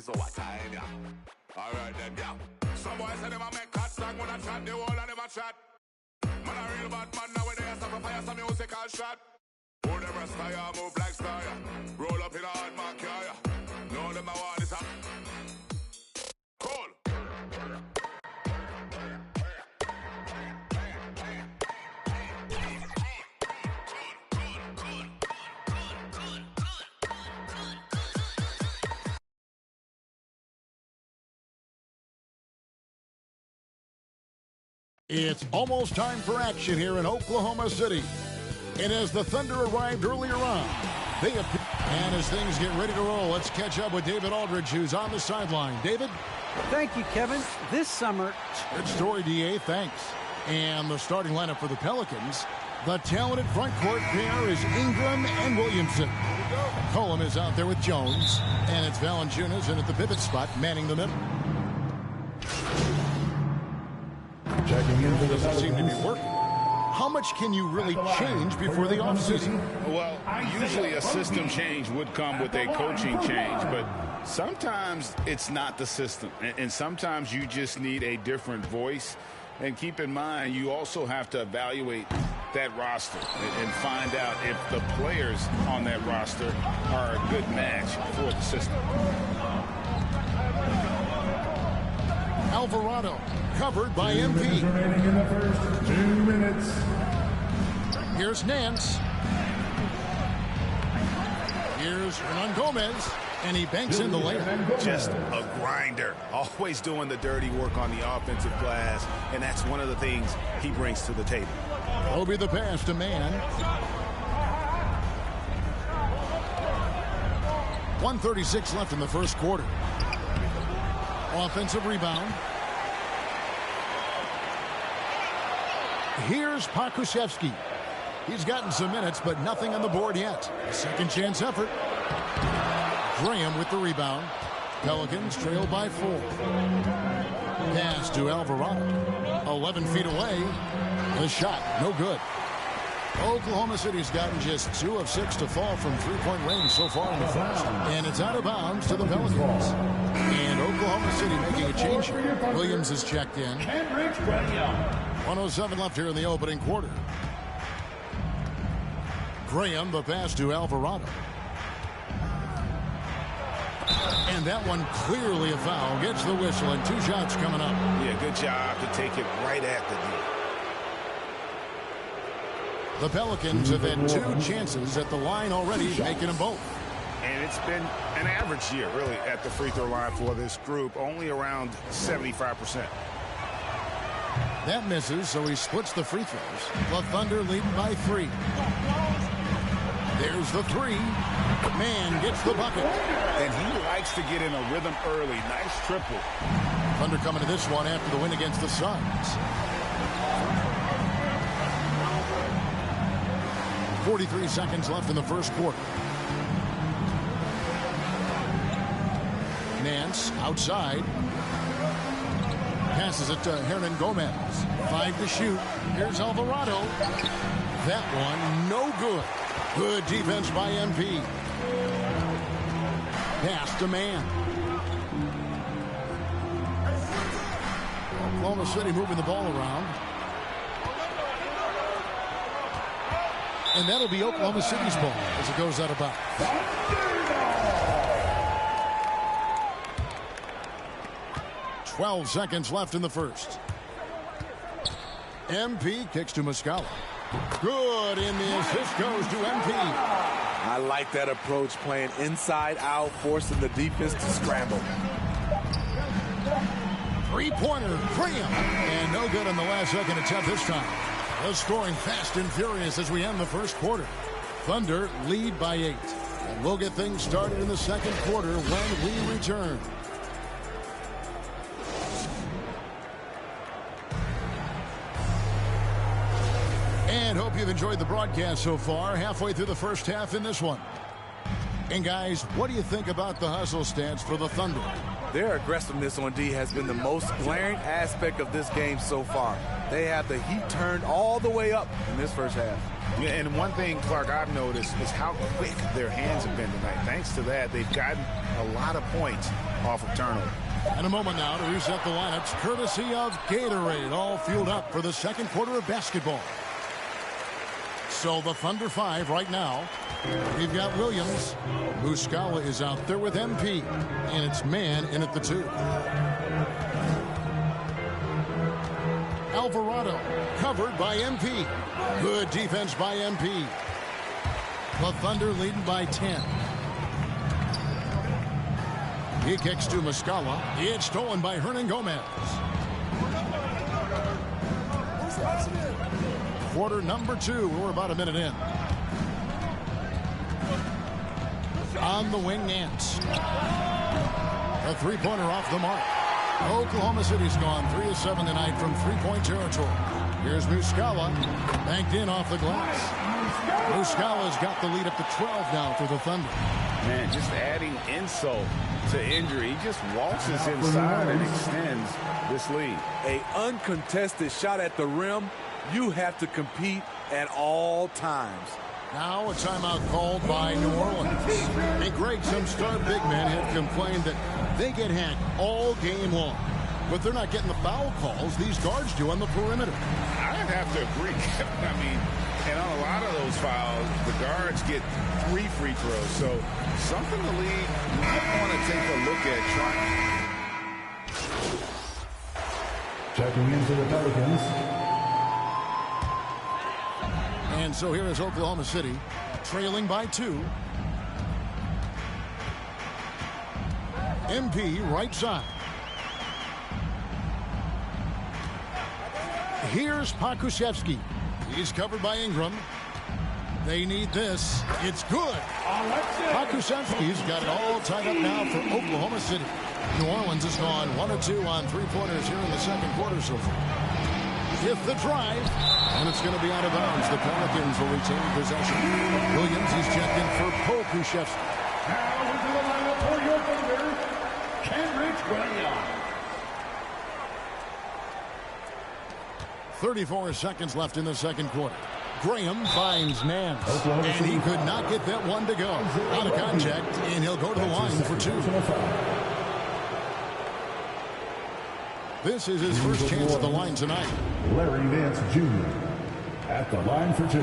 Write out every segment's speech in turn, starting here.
so what time, yeah. Alright then, yeah. Some boys say them a make cut song when I chat, the whole of them a chat. Man a real bad man nowadays, I fire some music and shot. Who them rasta, yeah, move like star, yeah. Roll up in a hard mark, yeah. No, them a want this up. Cool. It's almost time for action here in Oklahoma City. And as the Thunder arrived earlier on, and as things get ready to roll, let's catch up with David Aldridge, who's on the sideline. David? Thank you, Kevin. This summer... Good story, D.A. Thanks. And the starting lineup for the Pelicans. The talented front court pair is Ingram and Williamson. Colum is out there with Jones. And it's Valanciunas in at the pivot spot, manning the middle. Checking into the doesn't seem to be working. How much can you really change before the offseason? Well, usually a system change would come with a coaching change, but sometimes it's not the system, and sometimes you just need a different voice. And keep in mind, you also have to evaluate that roster and find out if the players on that roster are a good match for the system. Alvarado covered by MP. Remaining in the first 2 minutes. Here's Nance. Here's Hernan Gomez. And he banks in the layup. Just a grinder. Always doing the dirty work on the offensive glass. And that's one of the things he brings to the table. Obi the pass to Mann. 1:36 left in the first quarter. Offensive rebound. Here's Pokusevski. He's gotten some minutes, but nothing on the board yet. A second chance effort. Graham with the rebound. Pelicans trail by 4. Pass to Alvarado. 11 feet away. The shot, no good. Oklahoma City's gotten just 2 of 6 to fall from three-point range so far in the first. And it's out of bounds to the Pelicans. And Oklahoma City making a change here. Williams is checked in. 1:07 left here in the opening quarter. Graham, the pass to Alvarado. And that one clearly a foul. Gets the whistle, and 2 shots coming up. Yeah, good job to take it right at the net. The Pelicans have had 2 chances at the line already, making them both. And it's been an average year, really, at the free throw line for this group, only around 75%. That misses, so he splits the free throws. The Thunder leading by 3. There's the 3. Man gets the bucket. And he likes to get in a rhythm early. Nice triple. Thunder coming to this one after the win against the Suns. 43 seconds left in the first quarter. Nance outside. Passes it to Hernan Gomez. 5 to shoot. Here's Alvarado. That one no good. Good defense by MP. Pass to Mann. Oklahoma City moving the ball around. And that'll be Oklahoma City's ball as it goes out of bounds. 12 seconds left in the first. MP kicks to Muscala. Good, and the assist goes to MP. I like that approach, playing inside out, forcing the defense to scramble. Three-pointer, Graham. And no good on the last second attempt this time. The scoring fast and furious as we end the first quarter. Thunder lead by 8. And we'll get things started in the second quarter when we return. And hope you've enjoyed the broadcast so far. Halfway through the first half in this one. And guys, what do you think about the hustle stance for the Thunder? Their aggressiveness on D has been the most glaring aspect of this game so far. They have the heat turned all the way up in this first half. Yeah, and one thing, Clark, I've noticed is how quick their hands have been tonight. Thanks to that, they've gotten a lot of points off of turnover. And a moment now to reset the lineups, courtesy of Gatorade, all fueled up for the second quarter of basketball. So the Thunder 5 right now. We've got Williams. Muscala is out there with MP. And it's man in at the 2. Alvarado covered by MP. Good defense by MP. The Thunder leading by 10. He kicks to Muscala. It's stolen by Hernan Gomez. Quarter number 2. We're about a minute in. On the wing, Nance. A three-pointer off the mark. Oklahoma City's gone 3 of 7 tonight from three-point territory. Here's Muscala. Banked in off the glass. Muscala's got the lead up to 12 now for the Thunder. Man, just adding insult to injury. He just waltzes inside and extends this lead. An uncontested shot at the rim. You have to compete at all times. Now a timeout called by New Orleans. And Greg, some star big men have complained that they get hacked all game long. But they're not getting the foul calls these guards do on the perimeter. I'd have to agree, Kevin. I mean, and on a lot of those fouls, the guards get 3 free throws. So something the league might want to take a look at trying. Checking into the Pelicans. And so here is Oklahoma City, trailing by 2. MP right side. Here's Pakushevsky. He's covered by Ingram. They need this. It's good. Pakushevsky's got it all tied up now for Oklahoma City. New Orleans has gone 1 of 2 on three-pointers here in the second quarter so far. With the drive, and it's going to be out of bounds. The Pelicans will retain possession. Williams, he's checked in for Pakushevsky. Now into the lineup for your Thunder, Kenrich Williams. 34 seconds left in the second quarter. Graham finds Nance, and he could not get that one to go. Out of contact, and he'll go to the line for 2. This is his first chance at the line tonight. Larry Nance Jr. at the line for 2.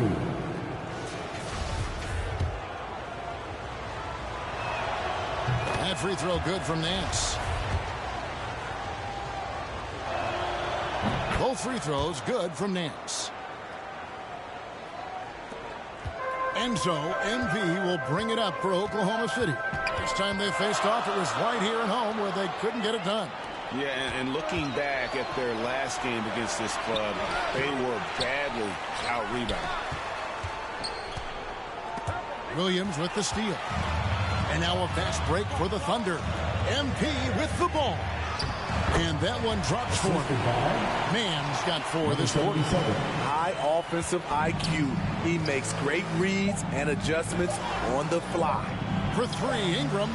That free throw good from Nance. Both free throws good from Nance. And so MP will bring it up for Oklahoma City. This time they faced off, it was right here at home where they couldn't get it done. Yeah, and looking back at their last game against this club, they were badly out-rebounded. Williams with the steal. And now a fast break for the Thunder. MP with the ball. And that one drops for him. Man's got 4 this quarter. High offensive IQ. He makes great reads and adjustments on the fly. For 3, Ingram.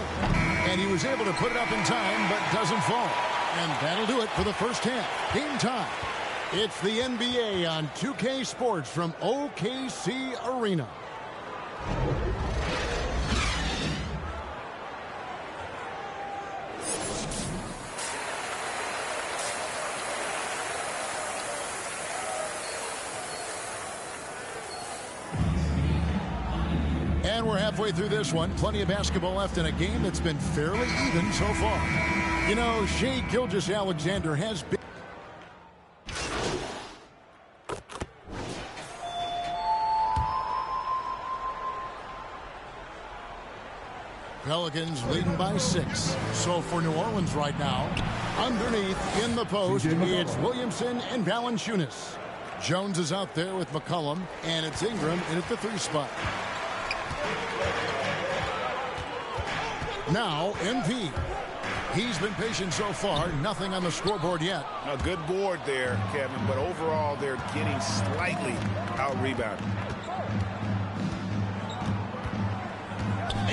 And he was able to put it up in time, but doesn't fall. And that'll do it for the first half. Game time. It's the NBA on 2K Sports from OKC Arena. And we're halfway through this one. Plenty of basketball left in a game that's been fairly even so far. You know, Shai Gilgeous-Alexander has been... Pelicans leading by 6. So for New Orleans right now, underneath in the post, it's Williamson and Valanciunas. Jones is out there with McCollum, and it's Ingram in at the 3 spot. Now, MP. He's been patient so far. Nothing on the scoreboard yet. A good board there, Kevin, but overall they're getting slightly out-rebounded.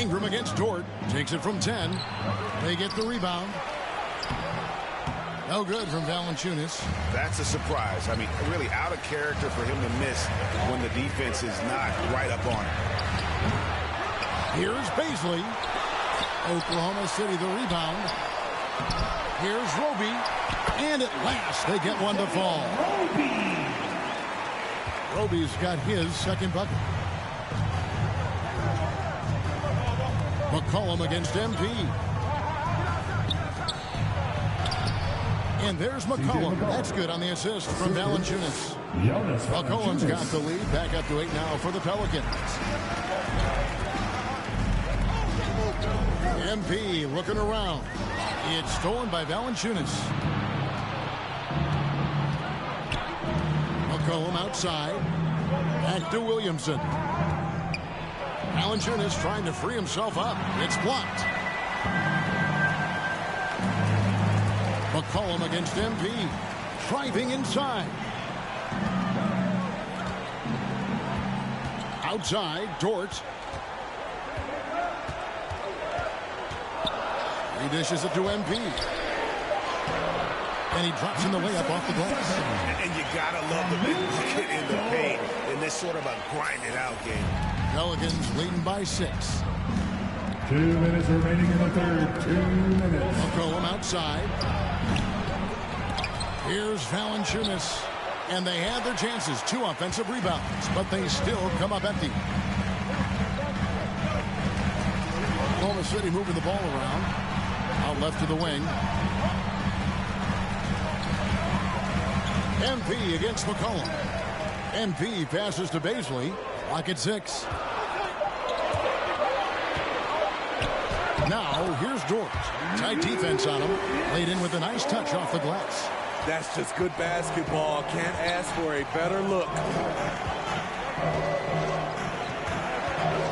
Ingram against Dort. Takes it from 10. They get the rebound. No good from Valanciunas. That's a surprise. I mean, really out of character for him to miss when the defense is not right up on him. Here's Baisley. Oklahoma City the rebound. Here's Roby. And at last they get one to fall. Roby's got his second bucket. McCollum against MP. And there's McCollum. That's good on the assist from Valanciunas. McCollum's got the lead. Back up to 8 now for the Pelicans. MP looking around. It's stolen by Valanciunas. McCollum outside. Back to Williamson. Valanciunas trying to free himself up. It's blocked. McCollum against MP. Driving inside. Outside, Dort. He dishes it to MP. And he drops in the layup off the glass. And you gotta love the big bucket in the paint in this sort of a grinded-out game. Pelicans leading by 6. 2 minutes remaining in the third. 2 minutes. McCollum outside. Here's Valanciunas. And they had their chances. 2 offensive rebounds. But they still come up empty. Oklahoma City moving the ball around. Out left to the wing. MP against McCollum. MP passes to Baisley. Lock at 6. Now, here's Dort. Tight defense on him. Laid in with a nice touch off the glass. That's just good basketball. Can't ask for a better look.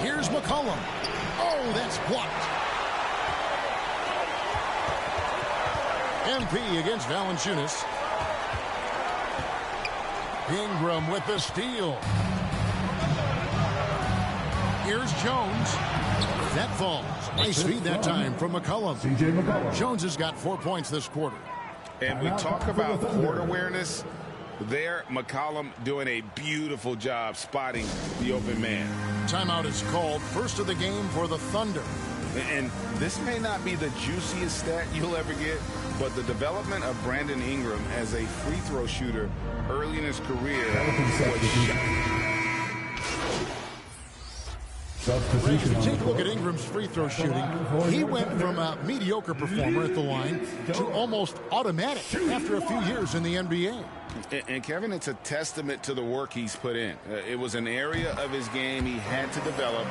Here's McCollum. Oh, that's blocked. MP against Valanciunas. Ingram with the steal. Here's Jones. That falls. Nice feed that time from McCollum. Jones has got 4 points this quarter. And we talk about court awareness. There, McCollum doing a beautiful job spotting the open man. Timeout is called. First of the game for the Thunder. And this may not be the juiciest stat you'll ever get, but the development of Brandon Ingram as a free throw shooter early in his career was Take a look at Ingram's free throw shooting. He went from a mediocre performer at the line to almost automatic after a few years in the NBA. And Kevin, it's a testament to the work he's put in. It was an area of his game he had to develop,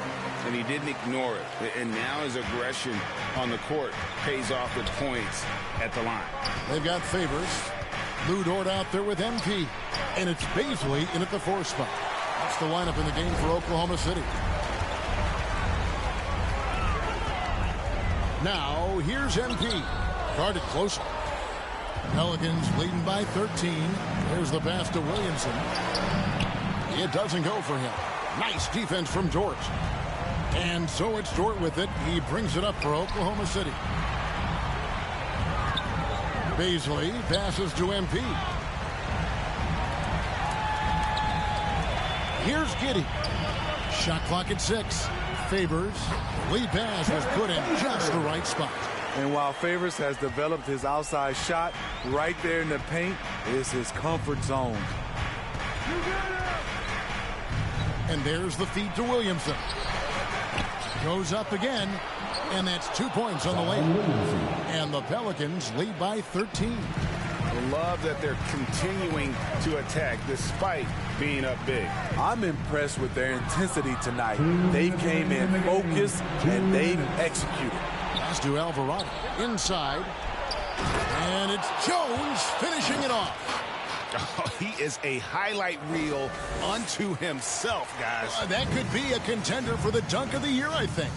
and he didn't ignore it. And now his aggression on the court pays off with points at the line. They've got Favors. Lou Dort out there with MP. And it's Baisley in at the 4 spot. That's the lineup in the game for Oklahoma City. Now, here's MP. Guarded closely. Pelicans leading by 13. There's the pass to Williamson. It doesn't go for him. Nice defense from Dort. And so it's Dort with it. He brings it up for Oklahoma City. Baisley passes to MP. Here's Giddey. Shot clock at 6. Favors. Lead pass was put in just the right spot. And while Favors has developed his outside shot, right there in the paint is his comfort zone. And there's the feed to Williamson. Goes up again, and that's 2 points on the layup. And the Pelicans lead by 13. I love that they're continuing to attack despite being up big. I'm impressed with their intensity tonight. They came in focused, and they've executed. Pass to Alvarado. Inside. And it's Jones finishing it off. Oh, he is a highlight reel unto himself, guys. That could be a contender for the dunk of the year, I think.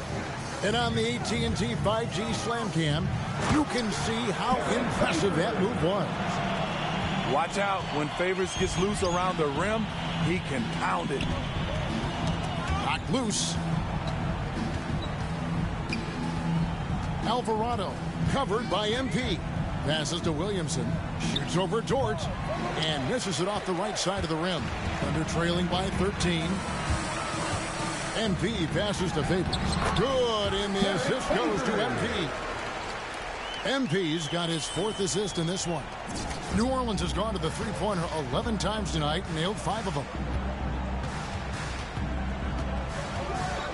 And on the AT&T 5G Slam Cam, you can see how impressive that move was. Watch out. When Favors gets loose around the rim, he can pound it. Knocked loose. Alvarado, covered by MP. Passes to Williamson, shoots over Dort, and misses it off the right side of the rim. Thunder trailing by 13. MP passes to Favors. Good, and the assist goes to MP. MP's got his 4th assist in this one. New Orleans has gone to the three-pointer 11 times tonight and nailed 5 of them.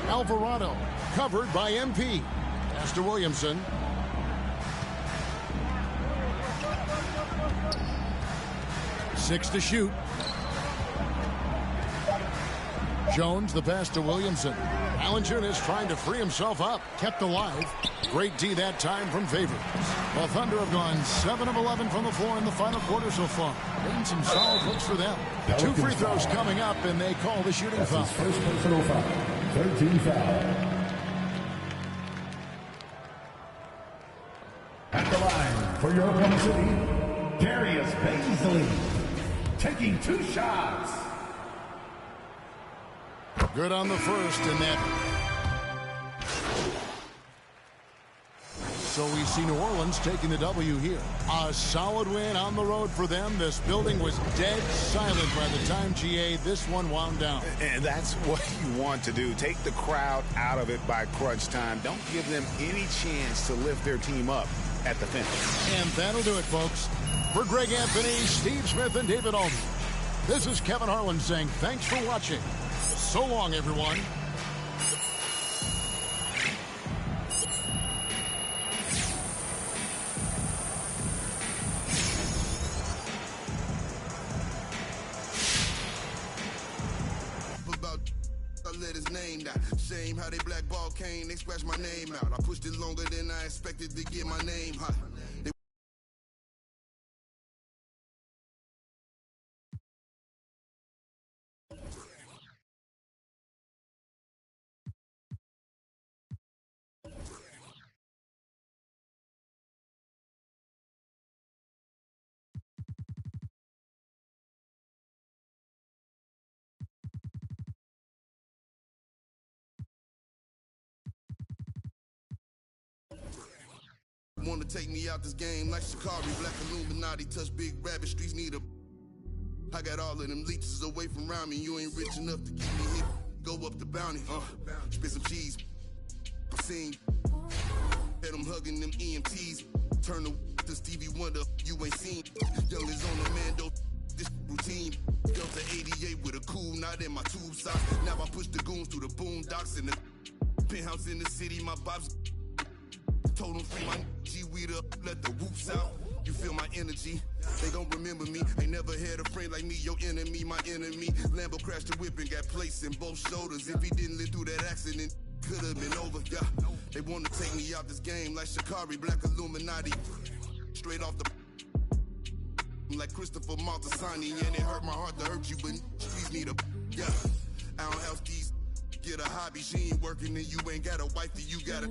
Alvarado, covered by MP. Pass to Williamson. Six to shoot. Jones, the pass to Williamson. Valanciunas trying to free himself up. Kept alive. Great D that time from Favors. The Thunder have gone 7 of 11 from the floor in the final quarter so far. Getting some solid looks for them. 2 free throws coming up, and they call the shooting foul. First personal foul. 13 foul. At the line for your Oklahoma City, Darius Baisley. Taking 2 shots. Good on the first, and that. So we see New Orleans taking the W here. A solid win on the road for them. This building was dead silent by the time, GA, this one wound down. And that's what you want to do. Take the crowd out of it by crunch time. Don't give them any chance to lift their team up at the finish. And that'll do it, folks. For Greg Anthony, Steve Smith, and David Aldridge, this is Kevin Harlan saying thanks for watching. So long, everyone. I let his name down. Shame how they blackball Kane, they scratched my name out. I pushed it longer than I expected to get my name hot. Wanna take me out this game like Shikari, Black Illuminati, touch big rabbit, streets need a. I got all of them leeches away from around me, you ain't rich enough to keep me hit. Go up the bounty, spit some cheese, sing. Had them hugging them EMTs, turn to Stevie Wonder, you ain't seen. Young is on the Mando, this routine. Delta 88 with a cool knot in my tube socks. Now I push the goons through the boondocks in the penthouse in the city, my bobs. Told them free my G-weed up, let the whoops out. You feel my energy, they gon' remember me. Ain't never had a friend like me, your enemy, my enemy. Lambo crashed the whip and got placed in both shoulders. If he didn't live through that accident, could've been over, yeah. They wanna take me out this game like Shikari, Black Illuminati. Straight off the like Christopher Maltasani. And it hurt my heart to hurt you, but streets need a, yeah. I don't have these, get a hobby, she ain't working and you ain't got a wifey, you got a.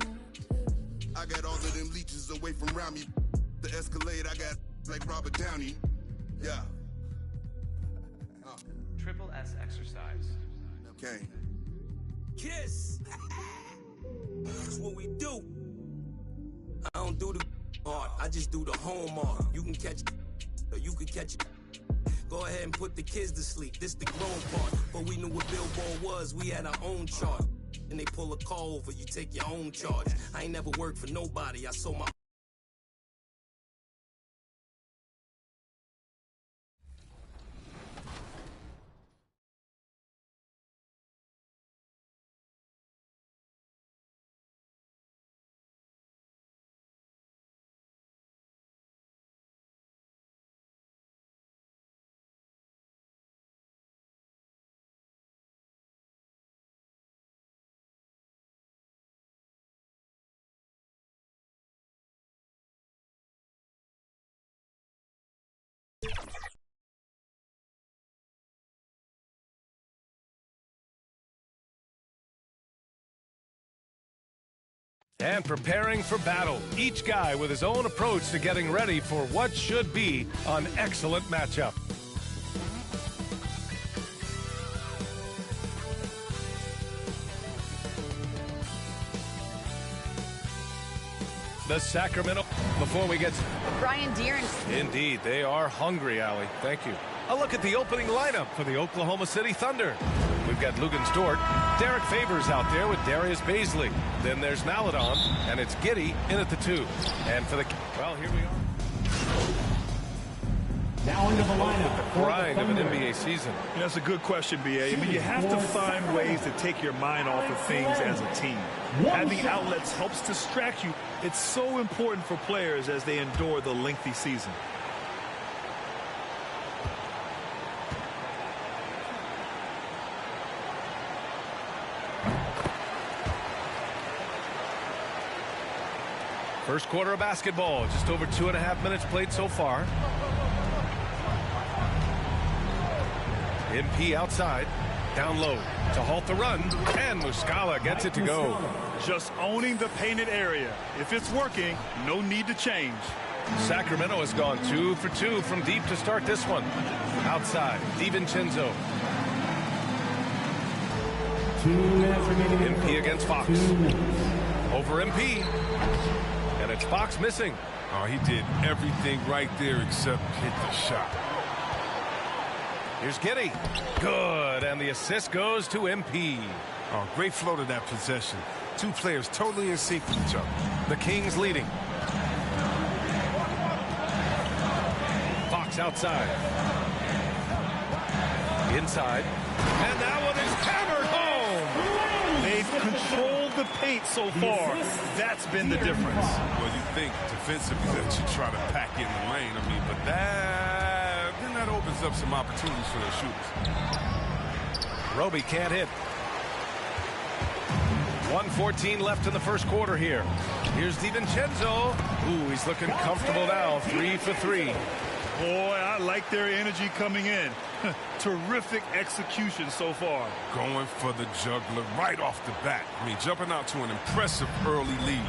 I got all of them leeches away from around me. The Escalade, I got like Robert Downey. Yeah. Triple S exercise. Okay. Kiss. That's what we do. I don't do the art. I just do the home art. You can catch it, or you can catch it. Go ahead and put the kids to sleep. This the grown part. But we knew what Billboard was. We had our own chart. And they pull a call over, you take your own charge. I ain't never worked for nobody, I sold my. And preparing for battle, each guy with his own approach to getting ready for what should be an excellent matchup. The Sacramento, before we get... Brian Deere. Indeed, they are hungry, Allie. Thank you. A look at the opening lineup for the Oklahoma City Thunder. We've got Lugan Stort, Derek Favors out there with Darius Baisley. Then there's Maladon, and it's Giddey in at the 2. And for the... Well, here we are. Now into the lineup. The grind of an NBA season. That's a good question, B.A. I mean, you have to find ways to take your mind off of things as a team. Having outlets helps distract you. It's so important for players as they endure the lengthy season. First quarter of basketball, just over 2.5 minutes played so far. MP outside, down low to halt the run, and Muscala gets it to go. Just owning the painted area. If it's working, no need to change. Sacramento has gone 2 for 2 from deep to start this one. Outside, DiVincenzo. 2 minutes remaining. MP against Fox. Over MP. And it's Fox missing. Oh, he did everything right there except hit the shot. Here's Giddey. Good, and the assist goes to MP. Oh, great flow to that possession. 2 players totally in sync with each other. The Kings leading. Fox outside. Inside. And that one is hammered home. They've controlled the paint so far. That's been the difference. Well, you think defensively that you try to pack in the lane. I mean, but then that opens up some opportunities for their shooters. Roby can't hit. 1:14 left in the first quarter here. Here's DiVincenzo. Ooh, he's looking comfortable now. 3 for 3. Boy, I like their energy coming in. Terrific execution so far. Going for the juggler right off the bat. I mean, jumping out to an impressive early lead.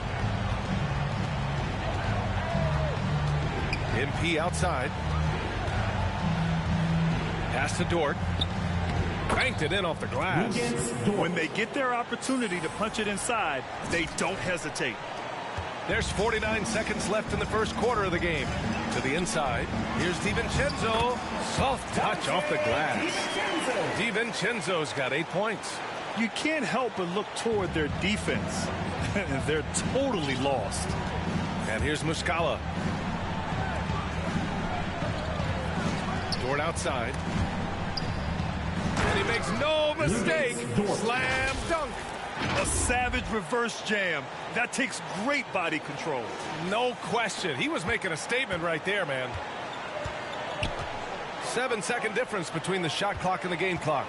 MP outside. Pass to Dort. Banked it in off the glass. When they get their opportunity to punch it inside, they don't hesitate. There's 49 seconds left in the first quarter of the game. To the inside. Here's DiVincenzo. Soft touch off the glass. DiVincenzo's got 8 points. You can't help but look toward their defense. They're totally lost. And here's Muscala. Dort outside. And he makes no mistake. Slam dunk. A savage reverse jam. That takes great body control. No question. He was making a statement right there, man. 7-second difference between the shot clock and the game clock.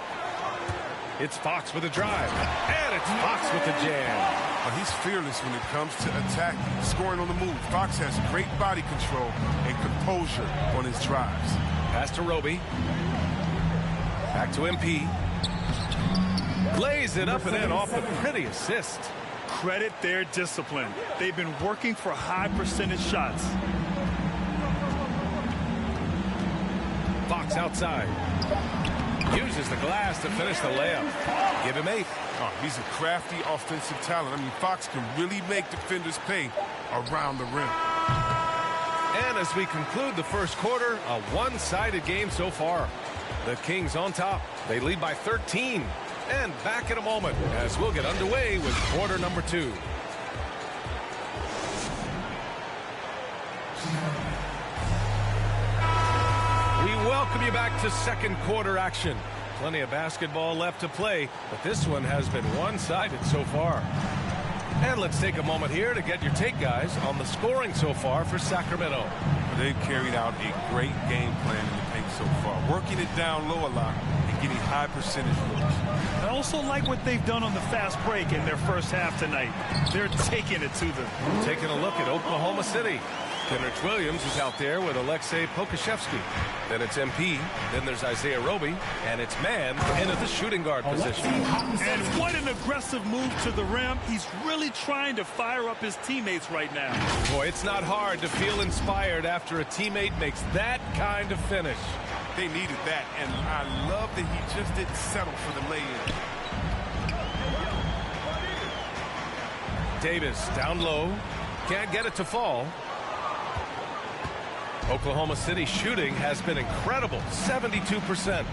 It's Fox with a drive. And it's Fox with the jam. He's fearless when it comes to attack, scoring on the move. Fox has great body control and composure on his drives. Pass to Roby. Back to MP. Lays it up and in off the pretty assist. Credit their discipline. They've been working for high percentage shots. Fox outside. Uses the glass to finish the layup. Give him 8. Oh, he's a crafty offensive talent. I mean, Fox can really make defenders pay around the rim. And as we conclude the first quarter, a one-sided game so far. The Kings on top. They lead by 13. And back in a moment as we'll get underway with quarter number 2. We welcome you back to second quarter action. Plenty of basketball left to play, but this one has been one-sided so far. And let's take a moment here to get your take, guys, on the scoring so far for Sacramento. They've carried out a great game plan in the paint so far, working it down low a lot and getting high percentage looks. I also like what they've done on the fast break in their first half tonight. They're taking it to them. Taking a look at Oklahoma City. Kenrich Williams is out there with Alexei Pokashevsky. Then it's MP. Then there's Isaiah Roby. And it's Man into the shooting guard position. And what an aggressive move to the rim. He's really trying to fire up his teammates right now. Boy, it's not hard to feel inspired after a teammate makes that kind of finish. They needed that, and I love that he just didn't settle for the lay-in. Davis down low. Can't get it to fall. Oklahoma City shooting has been incredible. 72%.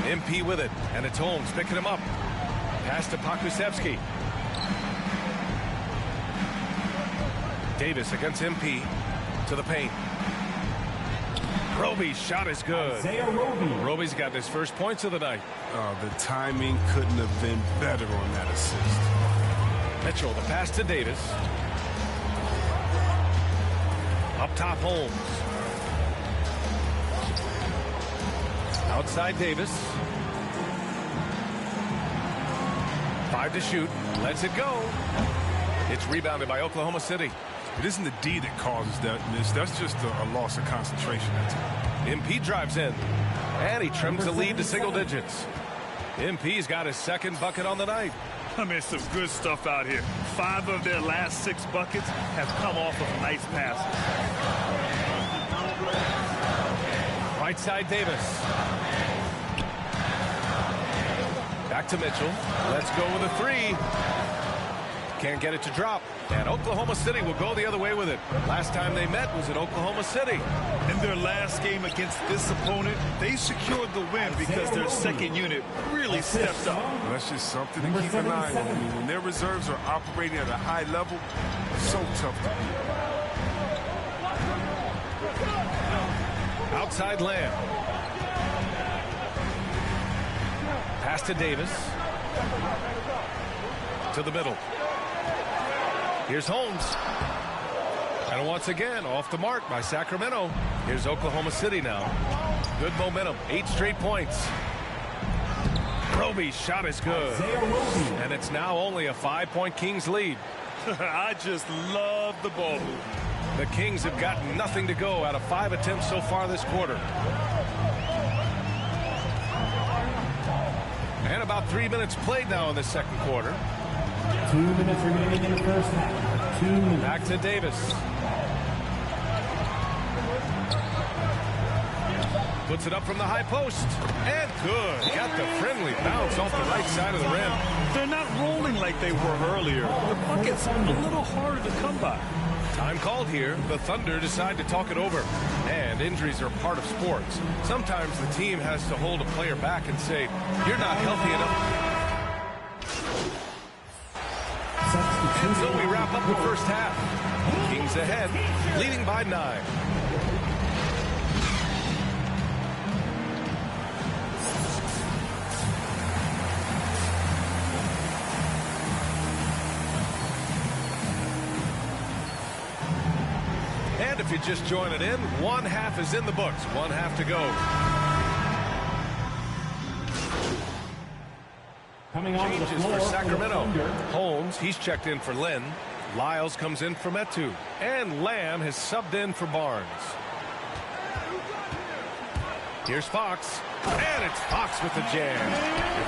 MP with it. And it's Holmes picking him up. Pass to Pokusevski. Davis against MP. To the paint. Roby's shot is good. Roby's got his first points of the night. The timing couldn't have been better on that assist. Mitchell, the pass to Davis. Up top, Holmes. Outside Davis. 5 to shoot. Lets it go. It's rebounded by Oklahoma City. It isn't the D that causes that miss. That's just a loss of concentration. MP drives in. And he trims the lead to single digits. MP's got his second bucket on the night. I mean, some good stuff out here. 5 of their last 6 buckets have come off of nice passes. Right side Davis. Back to Mitchell. Let's go with a 3. Can't get it to drop. And Oklahoma City will go the other way with it. Last time they met was in Oklahoma City. In their last game against this opponent, they secured the win because their second unit really stepped up. Well, that's just something to keep an eye on. I mean, when their reserves are operating at a high level, it's so tough to beat. Outside Lamb. Pass to Davis. To the middle. Here's Holmes. And once again, off the mark by Sacramento. Here's Oklahoma City now. Good momentum. 8 straight points. Roby's shot is good. And it's now only a 5-point Kings lead. I just love the ball movement. The Kings have got nothing to go out of 5 attempts so far this quarter. And about 3 minutes played now in the second quarter. 2 minutes remaining in the first half. 2 minutes. Back to Davis. Puts it up from the high post. And good. Got the friendly bounce off the right side of the rim. They're not rolling like they were earlier. The bucket's a little harder to come by. Time called here. The Thunder decide to talk it over. And injuries are part of sports. Sometimes the team has to hold a player back and say, you're not healthy enough. And so we wrap up the first half. Kings ahead, leading by 9. And if you just join it in, 1 half is in the books. 1 half to go. Coming on Changes the floor for Sacramento. For Holmes, he's checked in for Lynn. Lyles comes in for Metu. And Lamb has subbed in for Barnes. Here's Fox. And it's Fox with the jam.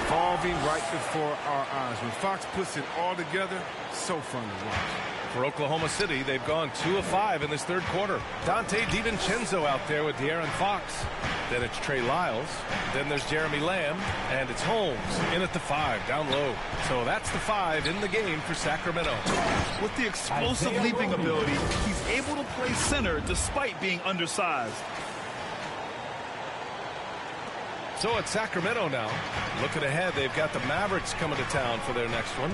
Evolving right before our eyes. When Fox puts it all together, so fun to watch. For Oklahoma City, they've gone 2 of 5 in this third quarter. Dante DiVincenzo out there with De'Aaron Fox. Then it's Trey Lyles. Then there's Jeremy Lamb. And it's Holmes in at the 5, down low. So that's the 5 in the game for Sacramento. With the explosive leaping ability, he's able to play center despite being undersized. So it's Sacramento now. Looking ahead, they've got the Mavericks coming to town for their next one.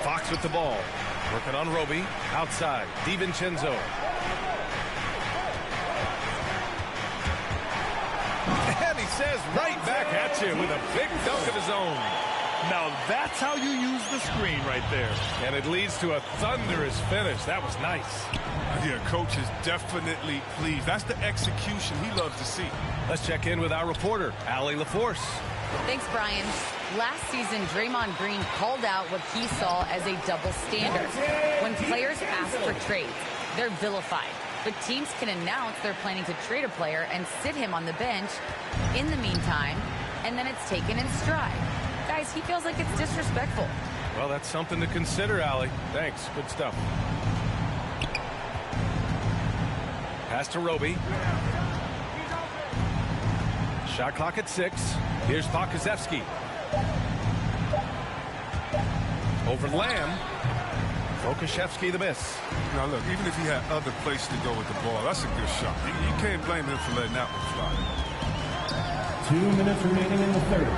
Fox with the ball. Working on Roby. Outside. DiVincenzo. And he says right back at you with a big dunk of his own. Now that's how you use the screen right there. And it leads to a thunderous finish. That was nice. Yeah, coach is definitely pleased. That's the execution he loves to see. Let's check in with our reporter, Allie LaForce. Thanks, Brian. Last season, Draymond Green called out what he saw as a double standard. When players ask for trades, they're vilified. But teams can announce they're planning to trade a player and sit him on the bench in the meantime, and then it's taken in stride. Guys, he feels like it's disrespectful. Well, that's something to consider, Allie. Thanks. Good stuff. Pass to Roby. Shot clock at 6. Here's Pokusevski. Over Lamb. Okashevsky the miss. Now look, even if he had other places to go with the ball, that's a good shot. You can't blame him for letting that one fly. 2 minutes remaining in the third.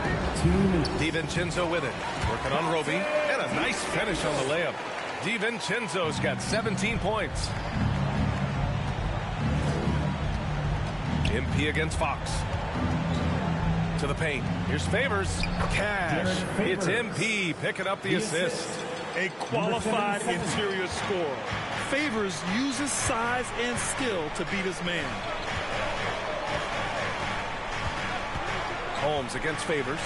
2 minutes. DiVincenzo with it. Working on Roby. And a nice finish on the layup. DiVincenzo's got 17 points. MP against Fox. To the paint. Here's Favors. Cash. It's MP picking up the assist. A qualified interior scorer. Favors uses size and skill to beat his man. Holmes against Favors.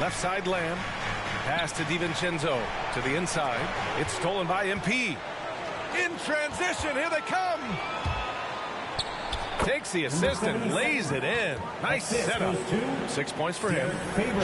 Left side Lamb. Pass to DiVincenzo. To the inside. It's stolen by MP. In transition. Here they come. Takes the assist and lays it in. Nice setup. 6 points for him.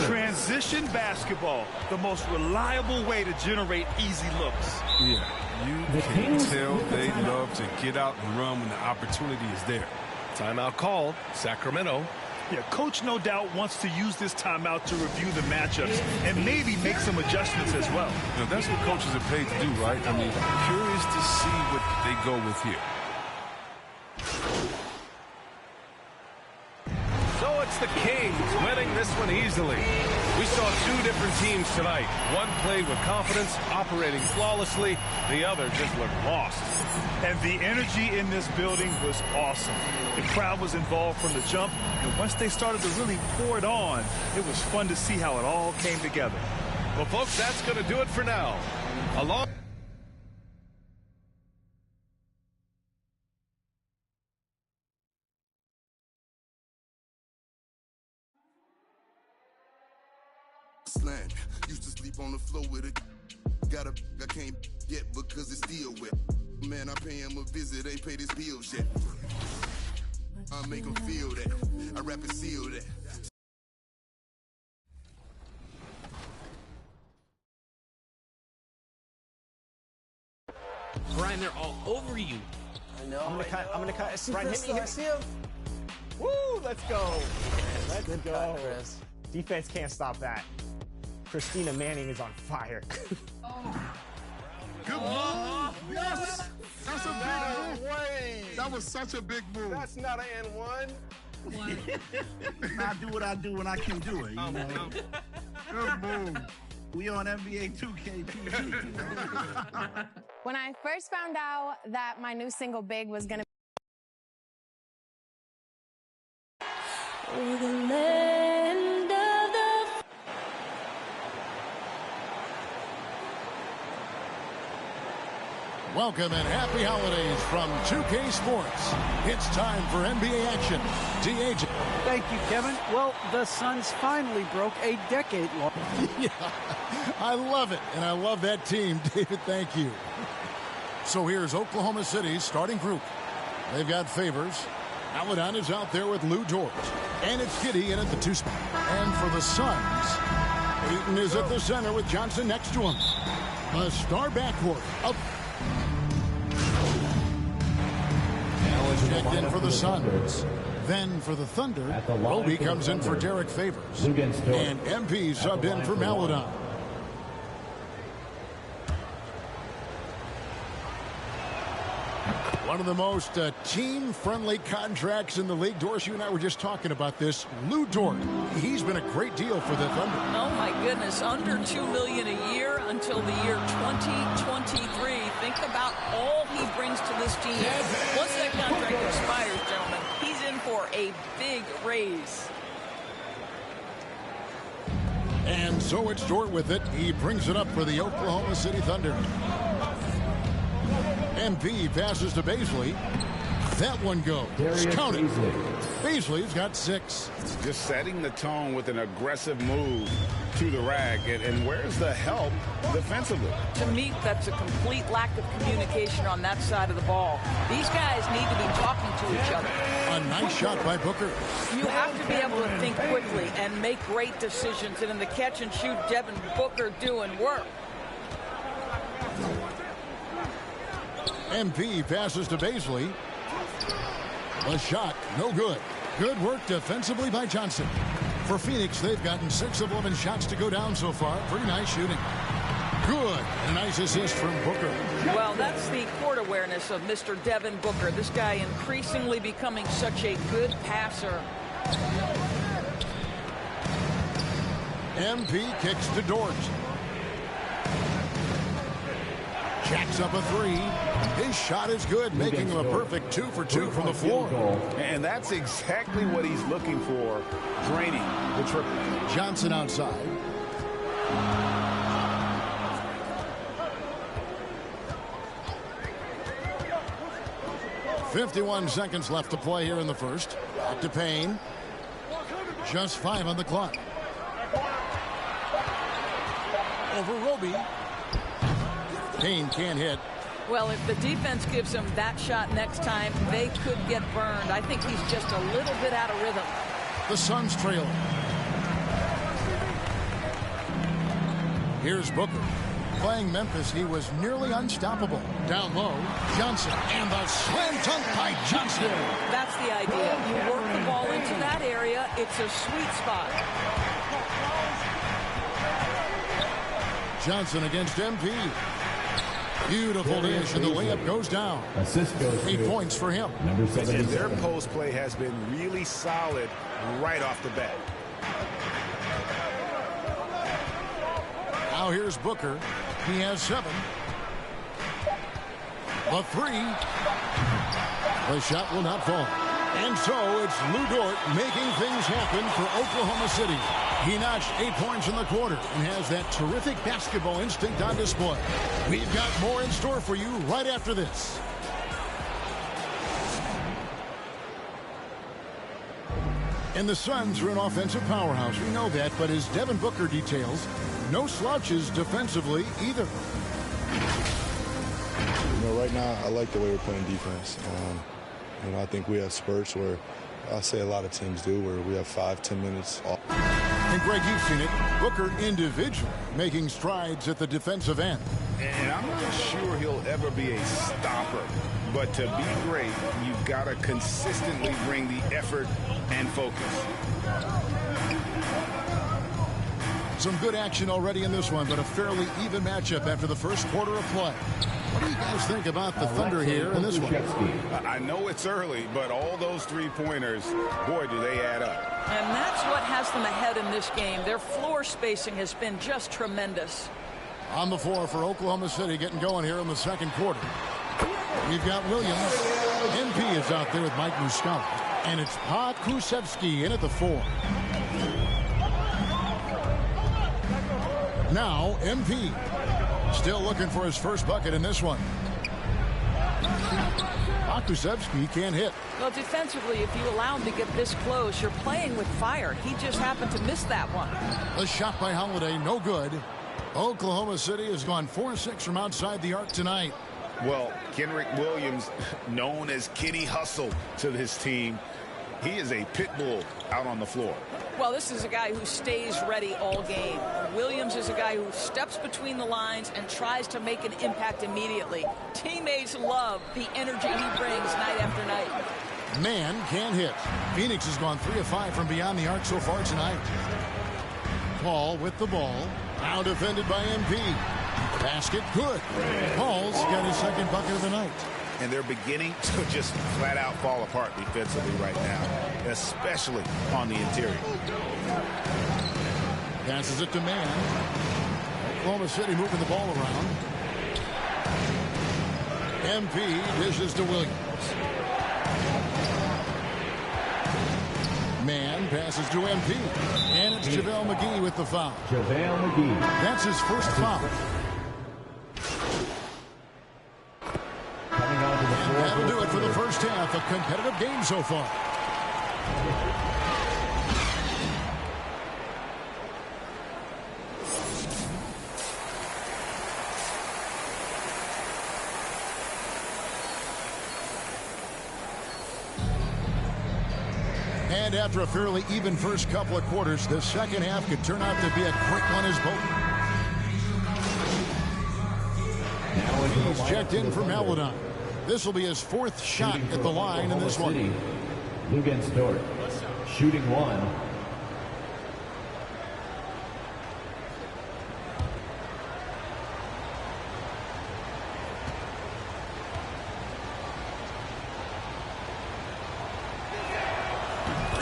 Transition basketball. The most reliable way to generate easy looks. Yeah, you can tell they love to get out and run when the opportunity is there. Timeout called. Sacramento. Yeah, coach no doubt wants to use this timeout to review the matchups and maybe make some adjustments as well. Now, that's what coaches are paid to do, right? I mean, curious to see what they go with here. So it's the Kings winning this one easily. We saw two different teams tonight. One played with confidence, operating flawlessly. The other just looked lost. And the energy in this building was awesome. The crowd was involved from the jump, and once they started to really pour it on, it was fun to see how it all came together. Well, folks, that's going to do it for now. Slang. Used to sleep on the floor with it. I can't yet because it's still wet. Man, I pay him a visit, ain't paid his bills yet. I make him feel that. I rap and seal that. Brian, they're all over you. I know. I'm gonna cut. Brian, hit me. Woo! Let's go. Let's go. Cut, Chris. Defense can't stop that. Christina Manning is on fire. Good move. Yes. That's a big move. Way. That was such a big move. That's not an N1. I do what I do when I can do it. You know? Good move. We on NBA 2K2G. When I first found out that my new single Big was gonna Welcome and happy holidays from 2K Sports. It's time for NBA action. DH. Thank you, Kevin. Well, the Suns finally broke a decade-long. Yeah, I love it, and I love that team, David. Thank you. So here's Oklahoma City's starting group. They've got Favors. Aladon is out there with Lou Dort. And it's Giddey in at the 2 spot. And for the Suns, Ayton is at the center with Johnson next to him. A star backcourt. Up. Checked in for the Suns. Then for the Thunder, Roby comes in for Derek Favors. And MP subbed in for Maladon. One of the most team-friendly contracts in the league. Dorsey, you and I were just talking about this. Lou Dort, he's been a great deal for the Thunder. Oh, my goodness. Under $2 million a year until the year 2023. Think about all he brings to this team. Once that contract expires, gentlemen, he's in for a big raise. And so it's Dort with it. He brings it up for the Oklahoma City Thunder. MP passes to Bazley. That one goes. Count it. Bazley's got 6. Just setting the tone with an aggressive move to the rack. And where's the help defensively? To me, that's a complete lack of communication on that side of the ball. These guys need to be talking to each other. A nice shot by Booker. You have to be able to think quickly and make great decisions. And in the catch and shoot, Devin Booker doing work. MP passes to Bazley. A shot, no good. Good work defensively by Johnson. For Phoenix, they've gotten 6 of 11 shots to go down so far. Pretty nice shooting. Good. A nice assist from Booker. Well, that's the court awareness of Mr. Devin Booker. This guy increasingly becoming such a good passer. MP kicks to Dort. Jacks up a 3. His shot is good, making him a perfect 2 for 2 from the floor. And that's exactly what he's looking for, draining the triple. Johnson outside. .51 seconds left to play here in the first. Back to Payne. Just 5 on the clock. Over Roby. Payne can't hit. Well, if the defense gives him that shot next time, they could get burned. I think he's just a little bit out of rhythm. The Suns trail. Here's Booker. Playing Memphis, he was nearly unstoppable. Down low, Johnson, and the slam dunk by Johnson. That's the idea. You work the ball into that area. It's a sweet spot. Johnson against MP. Beautiful dish, and the layup goes down. Assist goes 8 points for him. Number And 77. their post play has been really solid right off the bat. Now here's Booker. He has 7. The 3. The shot will not fall. And so it's Lou Dort making things happen for Oklahoma City. He notched 8 points in the quarter and has that terrific basketball instinct on display. We've got more in store for you right after this. And the Suns are an offensive powerhouse. We know that, but as Devin Booker details, no slouches defensively either. You know, right now, I like the way we're playing defense. You know, I think we have spurts where I say a lot of teams do, where we have 5-10 minutes off. And Greg, you've seen it. Booker individually making strides at the defensive end. And I'm not sure he'll ever be a stopper. But to be great, you've got to consistently bring the effort and focus. Some good action already in this one, but a fairly even matchup after the first quarter of play. What do you guys think about the Thunder here in this one? I know it's early, but all those three-pointers, boy, do they add up. And that's what has them ahead in this game. Their floor spacing has been just tremendous. On the floor for Oklahoma City, getting going here in the second quarter. We've got Williams. MP is out there with Mike Muscala. And it's Pokusevski in at the 4. Now, MP. Still looking for his first bucket in this one. Pokusevski can't hit. Well, defensively, if you allow him to get this close, you're playing with fire. He just happened to miss that one. A shot by Holiday, no good. Oklahoma City has gone 4-6 from outside the arc tonight. Well, Kenrick Williams, known as Kenny Hustle to his team, he is a pit bull out on the floor. Well, this is a guy who stays ready all game. Williams is a guy who steps between the lines and tries to make an impact immediately. Teammates love the energy he brings night after night. Man can't hit. Phoenix has gone 3 of 5 from beyond the arc so far tonight. Paul with the ball. Now defended by MP. Basket good. Paul's got his second bucket of the night. And they're beginning to just flat out fall apart defensively right now, especially on the interior. Passes it to Man. Oklahoma City moving the ball around. MP dishes to Williams. Man passes to MP. And it's JaVale McGee with the foul. JaVale McGee. That's his first foul. That'll do it for the first half. A competitive game so far. And after a fairly even first couple of quarters, the second half could turn out to be a quick one as both. He's checked in for Maladon. This will be his 4th shot at the line in this one. Lugan Stewart, shooting 1.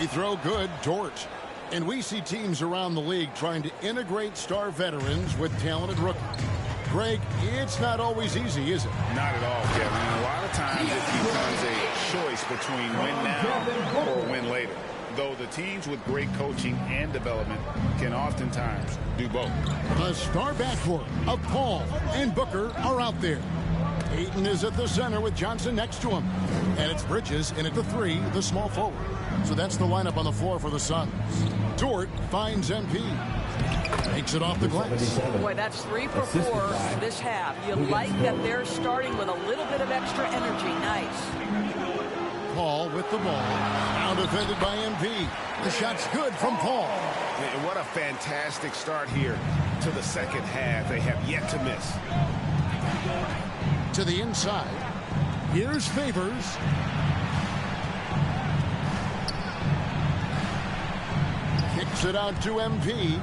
Free throw good, Dort. And we see teams around the league trying to integrate star veterans with talented rookies. Greg, it's not always easy, is it? Not at all, Kevin. A lot of times it becomes a choice between win now or win later. Though the teams with great coaching and development can oftentimes do both. The star backcourt of Paul and Booker are out there. Ayton is at the center with Johnson next to him. And it's Bridges in at the 3, the small forward. So that's the lineup on the floor for the Suns. Dort finds MP. Takes it off the glass. Boy, that's 3 for 4 this half. You like that they're starting with a little bit of extra energy. Nice. Paul with the ball. Now defended by MP. The shot's good from Paul. And what a fantastic start here to the second half. They have yet to miss. To the inside. Here's Favors. Kicks it out to MP.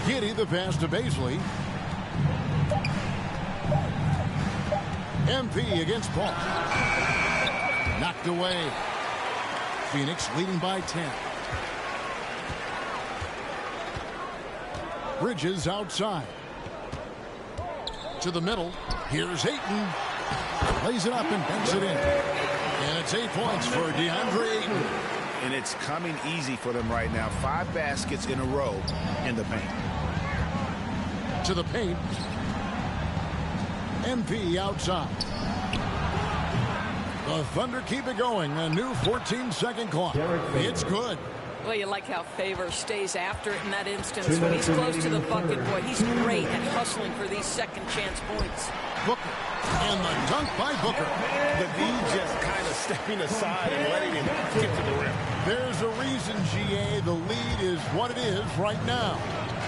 Giddey the pass to Baisley. MP against Paul. Knocked away. Phoenix leading by 10. Bridges outside. To the middle. Here's Ayton. Lays it up and banks it in. And it's 8 points for DeAndre Ayton. And it's coming easy for them right now. 5 baskets in a row in the paint. To the paint. MP outside. The Thunder keep it going. A new 14-second clock. It's good. Well, you like how Favors stays after it in that instance. When he's close to the bucket, boy, he's great at hustling for these second chance points. Booker. And the dunk by Booker. The D just kind of stepping aside and letting him get to the rim. There's a reason, GA, the lead is what it is right now.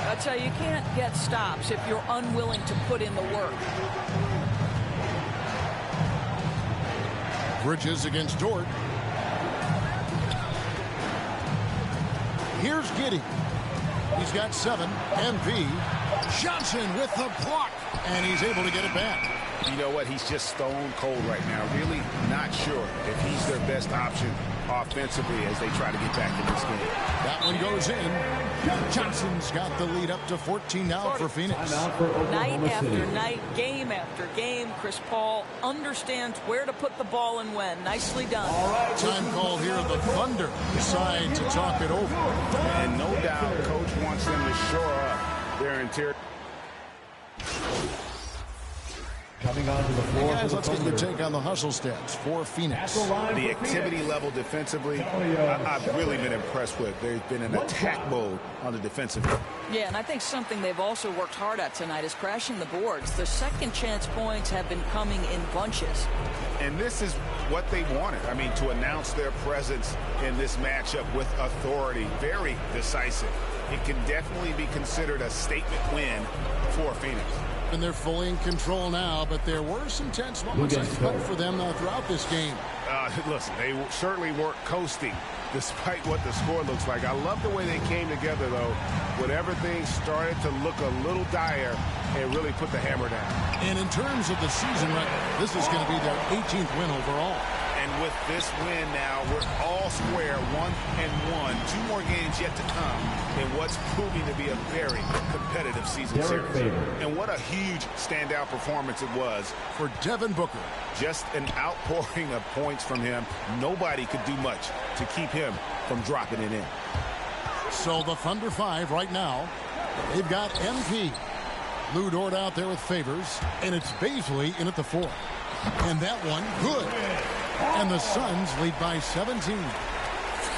I tell you, you can't get stops if you're unwilling to put in the work. Bridges against Dort. Here's Giddey. He's got 7. MP. Johnson with the block. And he's able to get it back. You know what? He's just stone cold right now. Really not sure if he's their best option offensively as they try to get back in this game. That one goes in. Johnson's got the lead up to 14 now for Phoenix. Night after night, game after game, Chris Paul understands where to put the ball and when. Nicely done. Time call here. The Thunder decide to talk it over. And no doubt, Coach wants them to shore up their interior. Coming onto the floor. Hey guys, let's get your take on the hustle stats for Phoenix. The activity level defensively, I've really been impressed with. There's been an attack mode on the defensive end. Yeah, and I think something they've also worked hard at tonight is crashing the boards. The second chance points have been coming in bunches. And this is what they wanted. I mean, to announce their presence in this matchup with authority, very decisive. It can definitely be considered a statement win for Phoenix. And they're fully in control now, but there were some tense moments I felt for them throughout this game. Listen, they certainly weren't coasting despite what the score looks like. I love the way they came together, though, when everything started to look a little dire and really put the hammer down. And in terms of the season record, this is going to be their 18th win overall. And with this win now, we're all square, 1-1. 2 more games yet to come in what's proving to be a very competitive season series. And what a huge standout performance it was for Devin Booker. Just an outpouring of points from him. Nobody could do much to keep him from dropping it in. So the Thunder 5 right now. They've got MP. Lou Dort out there with Favors. And it's Baisley in at the 4. And that one, good. And the Suns lead by 17.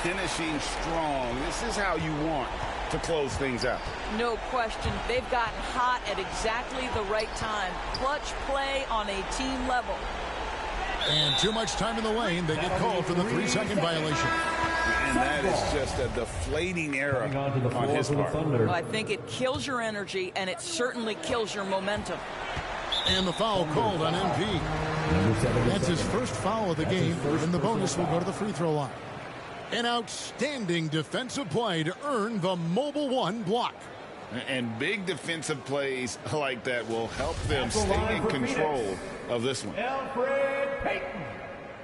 Finishing strong. This is how you want to close things out. No question. They've gotten hot at exactly the right time. Clutch play on a team level. And too much time in the lane. They get called for the 3-second violation. And that is just a deflating error on his part. Well, I think it kills your energy, and it certainly kills your momentum. And the foul called on MP. That's his first foul of the game, and the bonus will go to the free throw line. An outstanding defensive play to earn the Mobile One block. And big defensive plays like that will help them stay in control of this one.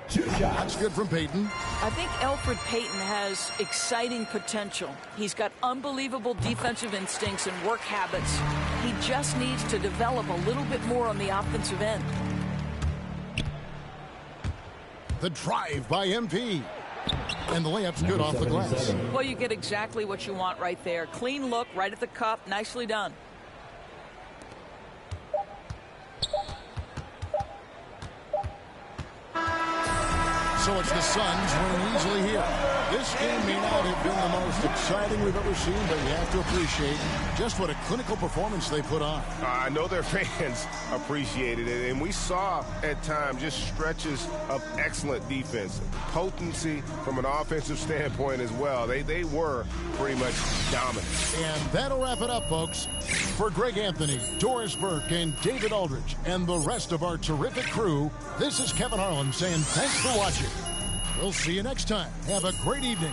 2 shots. That's good from Payton. I think Elfrid Payton has exciting potential. He's got unbelievable defensive instincts and work habits. He just needs to develop a little bit more on the offensive end. The drive by MP. And the layup's good off the glass. Well, you get exactly what you want right there. Clean look, right at the cup. Nicely done. So it's the Suns winning easily here. This game may not have been the most exciting we've ever seen, but you have to appreciate just what a clinical performance they put on. I know their fans appreciated it, and we saw at times just stretches of excellent defense. Potency from an offensive standpoint as well. They were pretty much dominant. And that'll wrap it up, folks. For Greg Anthony, Doris Burke, and David Aldridge, and the rest of our terrific crew, this is Kevin Harlan saying thanks for watching. We'll see you next time. Have a great evening.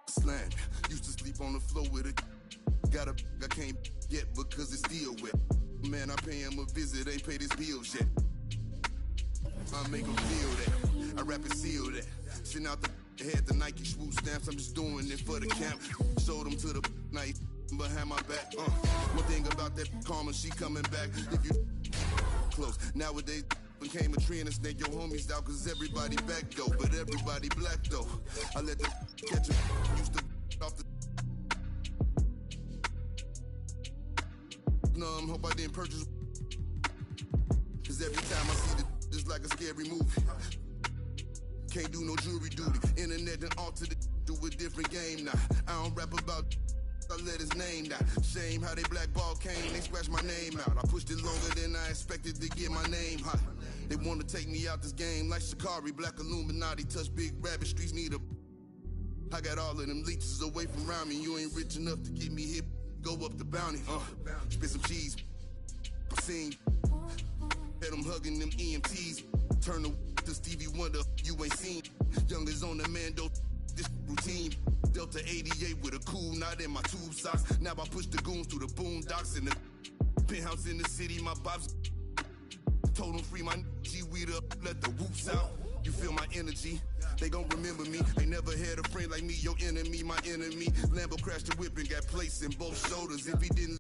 Slant. Used to sleep on the floor with it. Got up, I can't yet because it's still wet. Man, I pay him a visit, ain't paid his bills yet. I make him feel that. I rap and seal that. Send out the head, the Nike swoop stamps. I'm just doing it for the camp. Showed them to the night behind my back. One thing about that karma, she coming back. If you close, nowadays became a trend and snake your homies out cause everybody back though, but everybody black though. I let them catch 'em. Used to off the numb, hope I didn't purchase. Cause every time I see the just like a scary movie. Can't do no jury duty. Internet and altered it to a different game now. I don't rap about I let his name down. Shame how they blackball Kane, they scratched my name out. I pushed it longer than I expected to get my name hot. They wanna take me out this game like Shikari, Black Illuminati, touch big rabbit, streets need a. I got all of them leeches away from around me. You ain't rich enough to get me hit. Go up the bounty, spit some cheese. I sing, had them hugging them EMTs. Turn to Stevie Wonder, you ain't seen. Youngers on the Mando, this routine. Delta 88 with a cool knot in my tube socks. Now I push the goons through the boondocks in the penthouse in the city. My bobs told them free my G-weed up, let the whoops out. You feel my energy, they gon' remember me. They never had a friend like me, your enemy, my enemy. Lambo crashed the whip and got placed in both shoulders. If he didn't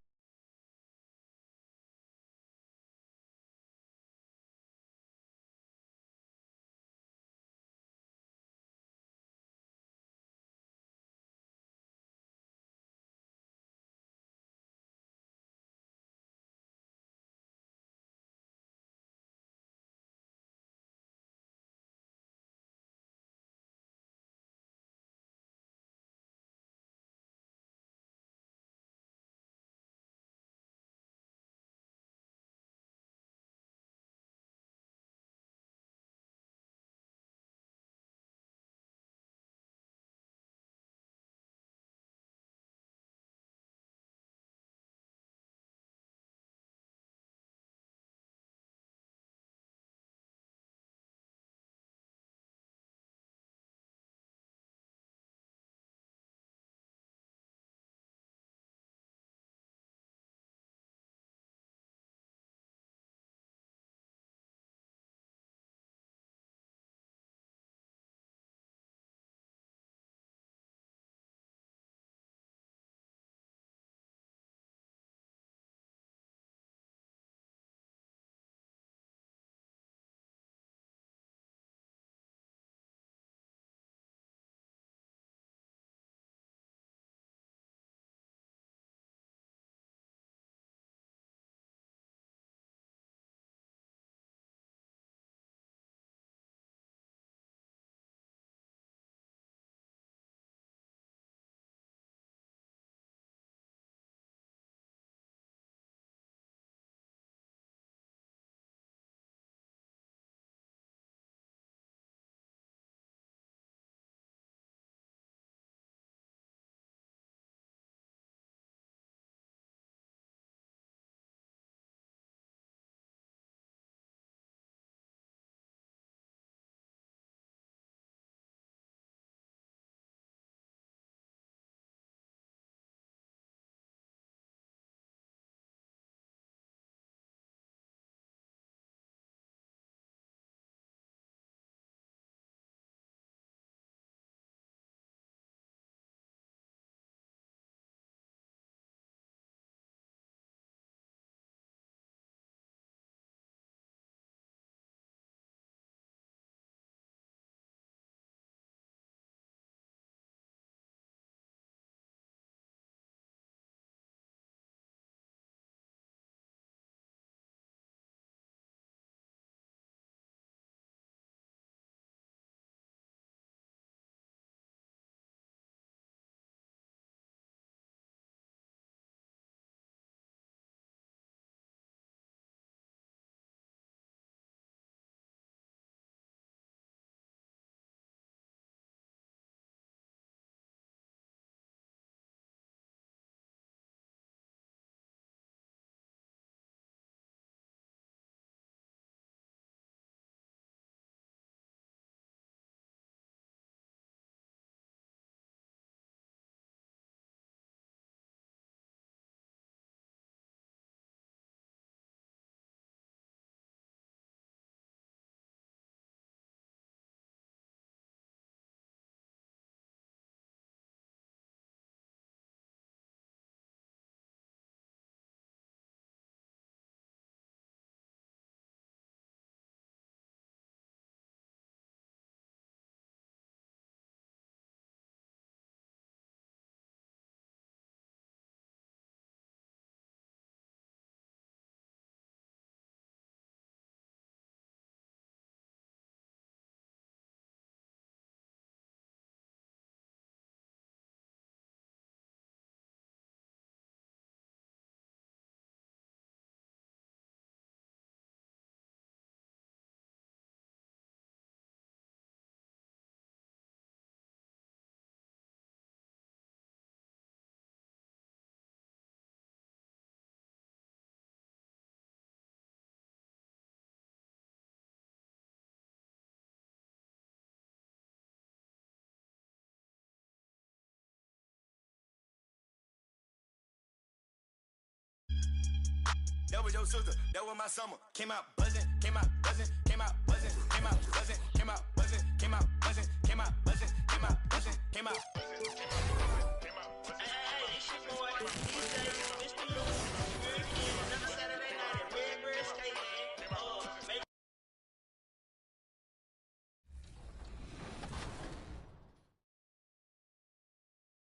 That was your sister, that was my summer. Came out buzzing, came out buzzing, came out buzzing, came out buzzing, came out buzzing, came out buzzing, came out buzzing, came out buzzing, came out buzzing.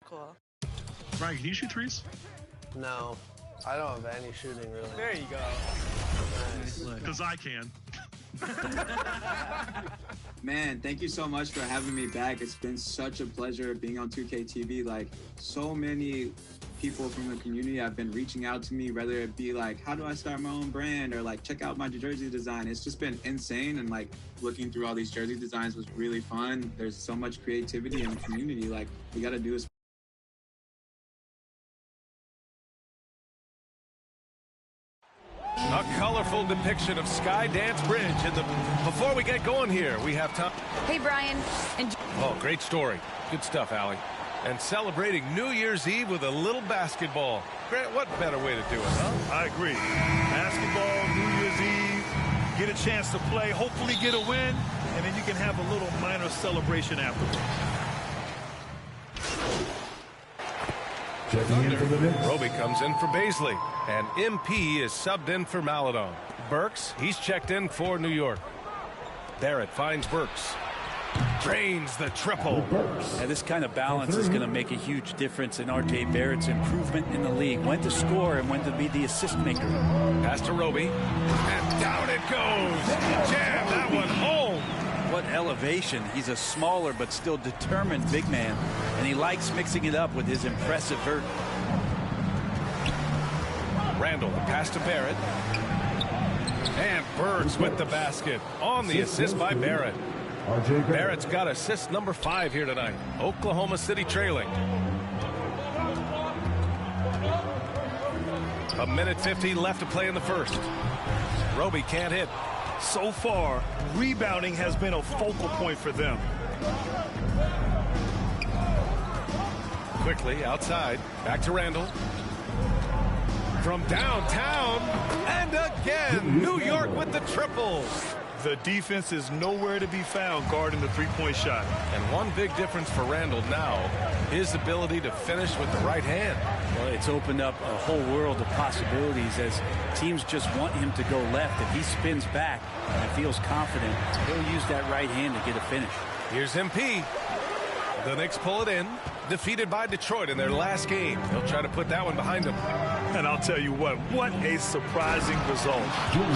Cool. Brian, can you shoot threes? No, I don't have any shooting really. There you go. Because I can. Man, thank you so much for having me back. It's been such a pleasure being on 2K TV. Like, so many people from the community have been reaching out to me, whether it be like, how do I start my own brand, or like, check out my jersey design. It's just been insane, and like, looking through all these jersey designs was really fun. There's so much creativity in the community. Like, we got to do is A colorful depiction of Skydance Bridge. Before we get going here, we have time. Hey, Brian. Oh, great story. Good stuff, Allie. And celebrating New Year's Eve with a little basketball. Grant, what better way to do it, huh? I agree. Basketball, New Year's Eve, get a chance to play, hopefully get a win, and then you can have a little minor celebration afterwards. Roby comes in for Baisley, and MP is subbed in for Maladon. Burks, he's checked in for New York. Barrett finds Burks. Drains the triple. And this kind of balance is going to make a huge difference in R.J. Barrett's improvement in the league. When to score and when to be the assist maker. Pass to Roby, and down it goes. He jammed that one home. What elevation. He's a smaller but still determined big man, and he likes mixing it up with his impressive vert. Randall, the pass to Barrett. And Burks with the basket on the assist by Barrett. Barrett's got assist number 5 here tonight. Oklahoma City trailing. A minute 50 left to play in the first. Roby can't hit. So far, rebounding has been a focal point for them. Quickly outside, back to Randall. From downtown, and again, New York with the triple. The defense is nowhere to be found guarding the three-point shot. And one big difference for Randall now, his ability to finish with the right hand. Well, it's opened up a whole world of possibilities as teams just want him to go left. If he spins back and feels confident, he'll use that right hand to get a finish. Here's MP. The Knicks pull it in, defeated by Detroit in their last game. They'll try to put that one behind them. And I'll tell you what a surprising result.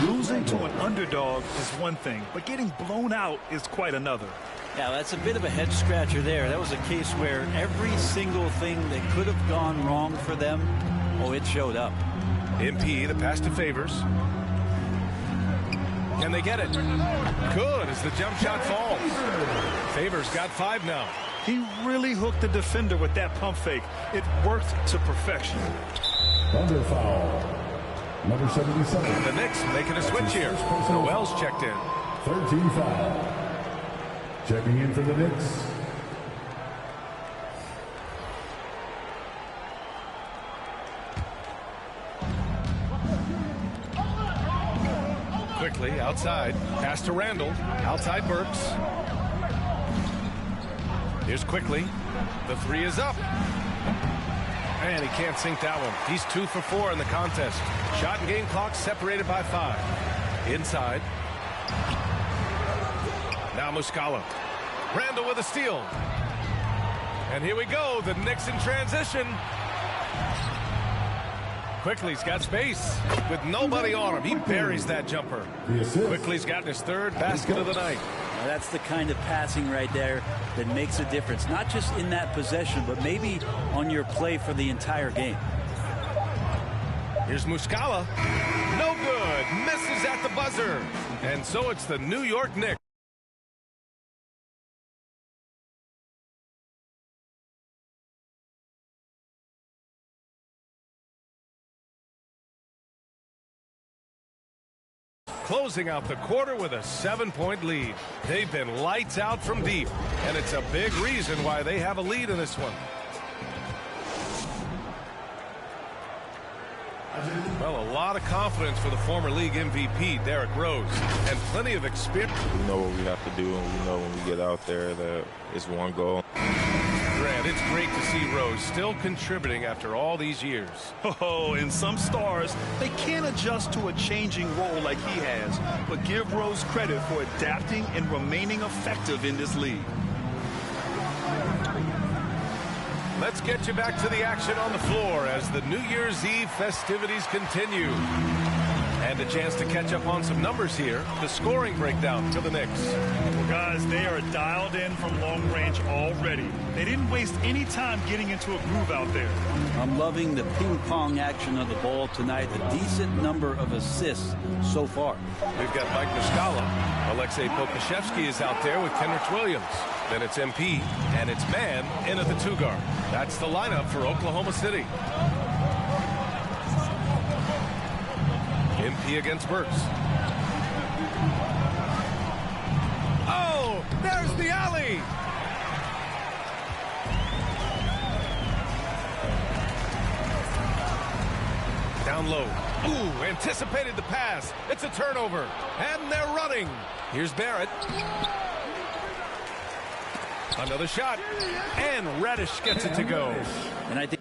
Losing to an underdog is one thing, but getting blown out is quite another. Yeah, that's a bit of a head scratcher there. That was a case where every single thing that could have gone wrong for them, oh, it showed up. MP, the pass to Favors. Can they get it? Good as the jump shot falls. Favors got 5 now. He really hooked the defender with that pump fake. It worked to perfection. Under foul. Number 77. The Knicks making a switch here. Noel's checked in. 13 foul. Checking in for the Knicks. Quickly outside. Pass to Randall. Outside Burks. Here's Quickly. The 3 is up. And he can't sink that one. He's 2 for 4 in the contest. Shot and game clock separated by 5. Inside. Now Muscala. Randall with a steal. And here we go. The Knicks in transition. Quickly's got space with nobody on him. He buries that jumper. Quickly's gotten his 3rd basket of the night. Now that's the kind of passing right there that makes a difference, not just in that possession, but maybe on your play for the entire game. Here's Muscala. No good. Misses at the buzzer. And so it's the New York Knicks. Closing out the quarter with a 7-point lead. They've been lights out from deep, and it's a big reason why they have a lead in this one. Well, a lot of confidence for the former league MVP, Derrick Rose, and plenty of experience. We know what we have to do, and we know when we get out there that it's one goal. Grant, it's great to see Rose still contributing after all these years. Oh, and some stars, they can't adjust to a changing role like he has, but give Rose credit for adapting and remaining effective in this league. Let's get you back to the action on the floor as the New Year's Eve festivities continue. And a chance to catch up on some numbers here. The scoring breakdown for the Knicks. Well, guys, they are dialed in from long range already. They didn't waste any time getting into a groove out there. I'm loving the ping-pong action of the ball tonight. A decent number of assists so far. We've got Mike Muscala. Alexei Pokusevski is out there with Kenrich Williams. Then it's MP, and it's Mann in at the 2 guard. That's the lineup for Oklahoma City. MP against Burks. Oh, there's the alley. Down low. Ooh, anticipated the pass. It's a turnover, and they're running. Here's Barrett. Another shot, and Reddish gets it to go. And I think